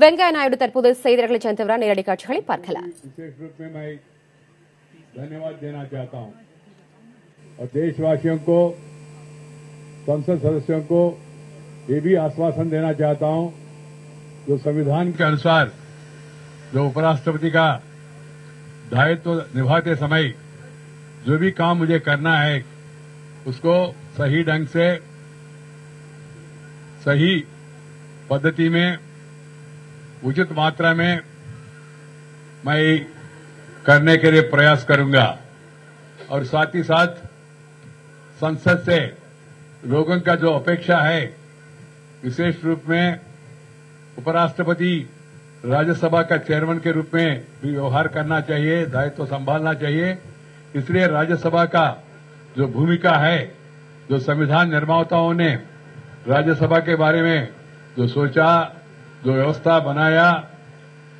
வெங்கையா நாயுடு தற்போது செய்தியாளர்களை சந்தித்தவரான நேரடி காட்சிகளை பார்க்கலாம். विशेष रूप में मैं धन्यवाद देना चाहता हूं और देशवासियों को, संसद सदस्यों को ये भी आश्वासन देना चाहता हूं जो संविधान के अनुसार जो उपराष्ट्रपति का दायित्व निभाते समय जो भी काम मुझे करना है उसको सही ढंग से, सही पद्धति में, उचित मात्रा में मैं करने के लिए प्रयास करूंगा और साथ ही साथ संसद से लोगों का जो अपेक्षा है, विशेष रूप में उपराष्ट्रपति राज्यसभा का चेयरमैन के रूप में भी व्यवहार करना चाहिए, दायित्व संभालना चाहिए। इसलिए राज्यसभा का जो भूमिका है, जो संविधान निर्माताओं ने राज्यसभा के बारे में जो सोचा, जो व्यवस्था बनाया,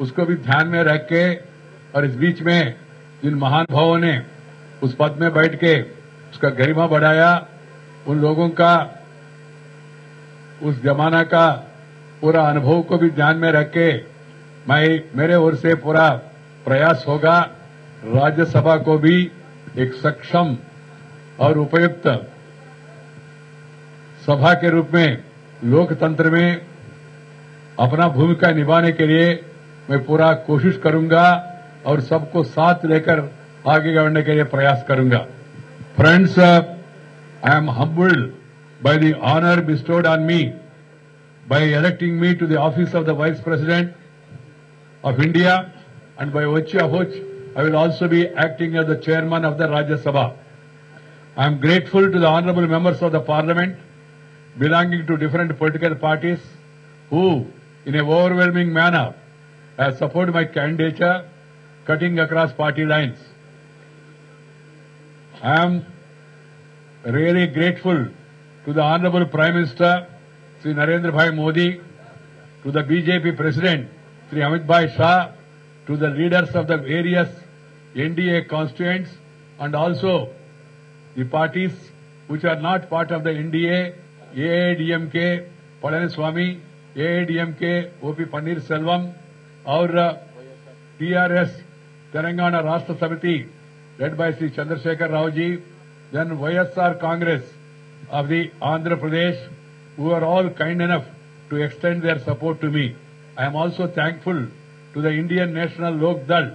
उसको भी ध्यान में रख के और इस बीच में जिन महानुभावों ने उस पद में बैठ के उसका गरिमा बढ़ाया, उन लोगों का उस जमाना का पूरा अनुभव को भी ध्यान में रख के मेरे ओर से पूरा प्रयास होगा राज्यसभा को भी एक सक्षम और उपयुक्त सभा के रूप में लोकतंत्र में अपना भूमिका निभाने के लिए मैं पूरा कोशिश करूंगा और सबको साथ लेकर आगे बढ़ने के लिए प्रयास करूंगा। Friends, I am humbled by the honor bestowed on me by electing me to the office of the Vice President of India, and by virtue of which I will also be acting as the Chairman of the Rajya Sabha. I am grateful to the honorable members of the Parliament belonging to different political parties who, in an overwhelming manner, have supported my candidature, cutting across party lines. I am really grateful to the Honorable Prime Minister, Sri Narendra Bhai Modi, to the BJP President, Sri Amit Bhai Shah, to the leaders of the various NDA constituents, and also the parties which are not part of the NDA, AIDMK, Palaniswamy, AIDMK, OP Pannirselvam, or TRS, Telangana Rashtra Samiti, led by Sri Chandrasekhar Rao ji, then YSR Congress of the Andhra Pradesh, who are all kind enough to extend their support to me. I am also thankful to the Indian National Lok Dal,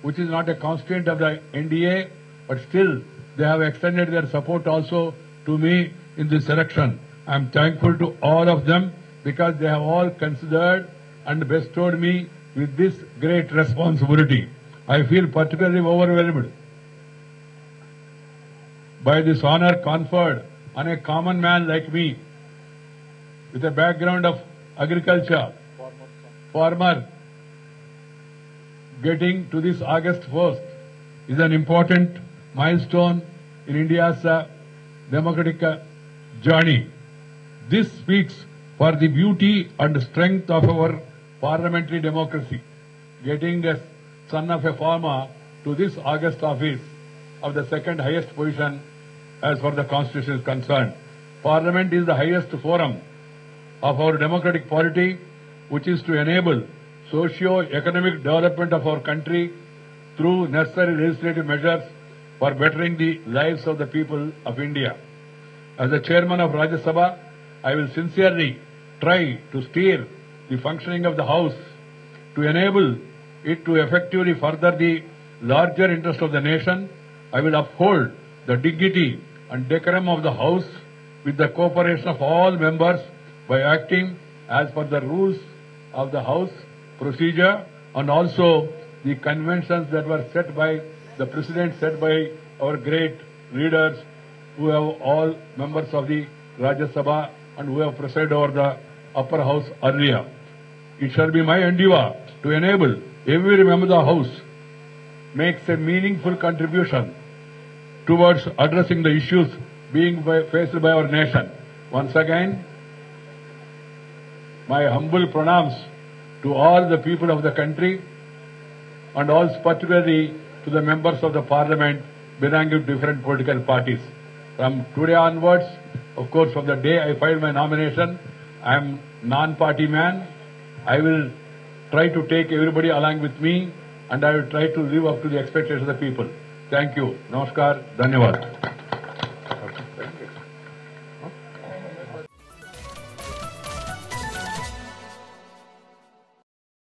which is not a constituent of the NDA, but still they have extended their support also to me in this election. I am thankful to all of them because they have all considered and bestowed me with this great responsibility. I feel particularly overwhelmed by this honor conferred on a common man like me with a background of agriculture, farmer. Getting to this August 1st is an important milestone in India's democratic journey. This speaks for the beauty and strength of our parliamentary democracy. Getting a son of a farmer to this August office of the second highest position as far as the Constitution is concerned. Parliament is the highest forum of our democratic polity, which is to enable socio-economic development of our country through necessary legislative measures for bettering the lives of the people of India. As the chairman of Rajya Sabha, I will sincerely try to steer the functioning of the House to enable it to effectively further the larger interest of the nation. I will uphold the dignity and decorum of the House with the cooperation of all members by acting as per the rules of the House procedure and also the conventions that were set by the President, set by our great leaders who have all members of the Rajya Sabha and who have presided over the upper house earlier. It shall be my endeavour to enable every member of the House makes a meaningful contribution towards addressing the issues being faced by our nation. Once again, my humble pranams to all the people of the country and also particularly to the members of the Parliament belonging to different political parties. From today onwards, of course, from the day I filed my nomination, I am non-party man. I will try to take everybody along with me, and I will try to live up to the expectations of the people. Thank you. Namaskar. Dhanyavad.